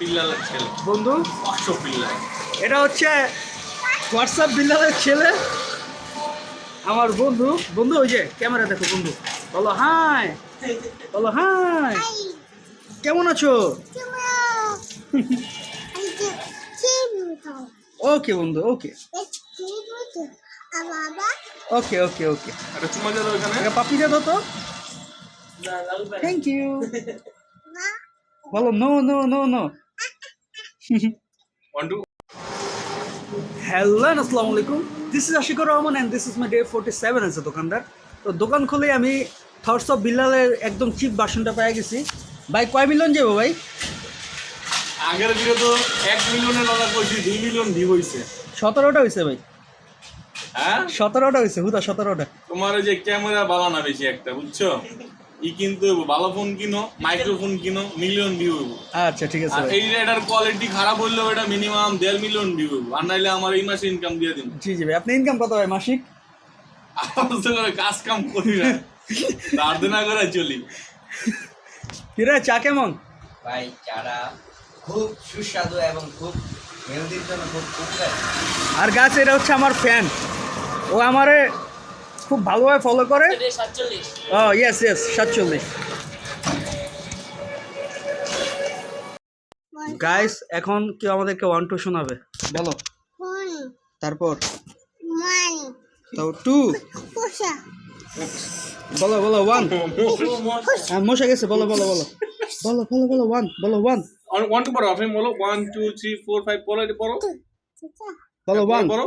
পিল্লালের ছেলে বন্ধু অশোক পিল্লাল। এটা হচ্ছে হোয়াটসঅ্যাপ বিল্লালের ছেলে আমার বন্ধু। বন্ধু ওই যে ক্যামেরা দেখো বন্ধু, বলো হাই, বলো হাই, কেমন আছো? ওকে বন্ধু, ওকে ওকে ওকে ওকে। একটা চুমা দিল ওখানে। পাপি দে দাও তো। Thank you. বলো no no no no. One two. Hello আসসালামু আলাইকুম, this is Ashikur Rahman and this is my day 47 as a দোকানদার। তো দোকান খুলে আমি থটস অফ বিল্লালের একদম চিপ ভার্সনটা পেয়ে গেছি। ভাই কয় মিলিয়ন যাবো ভাই? আগের ভিডিও তো 1 মিলিয়নের লড়া করছি, 2 মিলিয়ন ভিউ হয়েছে। 17টা হয়েছে ভাই, হ্যাঁ 17টা হয়েছে, হুদা 17টা। তোমার ওই যে ক্যামেরা বালা না বেশি একটা, বুঝছো? কিন্তু ভালো ফোন কিনো, মাইক্রোফোন কিনো, মিলিয়ন ভিউ হইব। আচ্ছা ঠিক আছে আর ভাই। এই এটার কোয়ালিটি খারাপ হইলেও এটা মিনিমাম 1.5 মিলিয়ন ভিউ হইব। আর নাইলে আমার এই মাসে ইনকাম দিয়ে দিন। জি জি ভাই, আপনি ইনকাম কত ভাই মাসিক? আমার তো করে কাজ কাম করি না, দাঁড় না করে চলি। কিরে চা কেমন? ভাই চারা খুব সুস্বাদু এবং খুব হেলদির জন্য খুব উপকারী। আর গাছ এটা হচ্ছে আমার ফ্যান, ও আমারে খুব ভালোভাবে ফলো করে। ও ইয়েস ইয়েস 47। গাইস এখন কেউ আমাদেরকে 1 2 শোনাবে, বলো। তারপর তো 2, বলো বলো 1। মশা গেছে, বলো বলো বলো বলো বলো বলো 1, বলো 1, ওয়ান টু পড়ো, আপনি বলো 1 2 3 4 5 পড়ো, এটা পড়ো, বলো 1। পড়ো।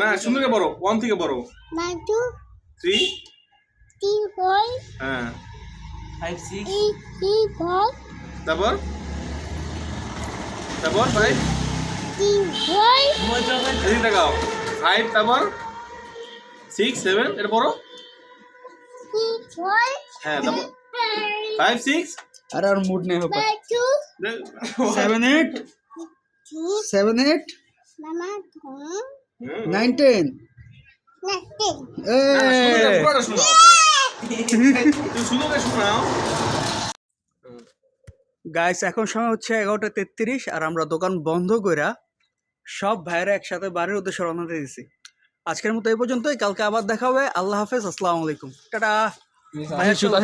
না সুন্দর করে পড়ো, 1 থেকে পড়ো। 3 হ্যাঁ 5 6 তারপর তারপর 5 এদিকে দেখাও, 5 তারপর 6 7 এটা পড়ো। হ্যাঁ তারপর 5 6 अरे और मूड नहीं हो पा। 7 8 7 8 9 10। পুরোটা শোনাও, তুমি শুধু শোনাও। গাইস এখন সময় হচ্ছে 11:33 আর আমরা দোকান বন্ধ কইরা সব ভাইরা একসাথে বাড়ির উদ্দেশ্যে রওনা দিয়ে দিছি। আজকের মতো এই পর্যন্তই, কালকে আবার দেখা হবে। আল্লাহ হাফেজ, আসসালামু আলাইকুম, টাটা। Aí, chuta.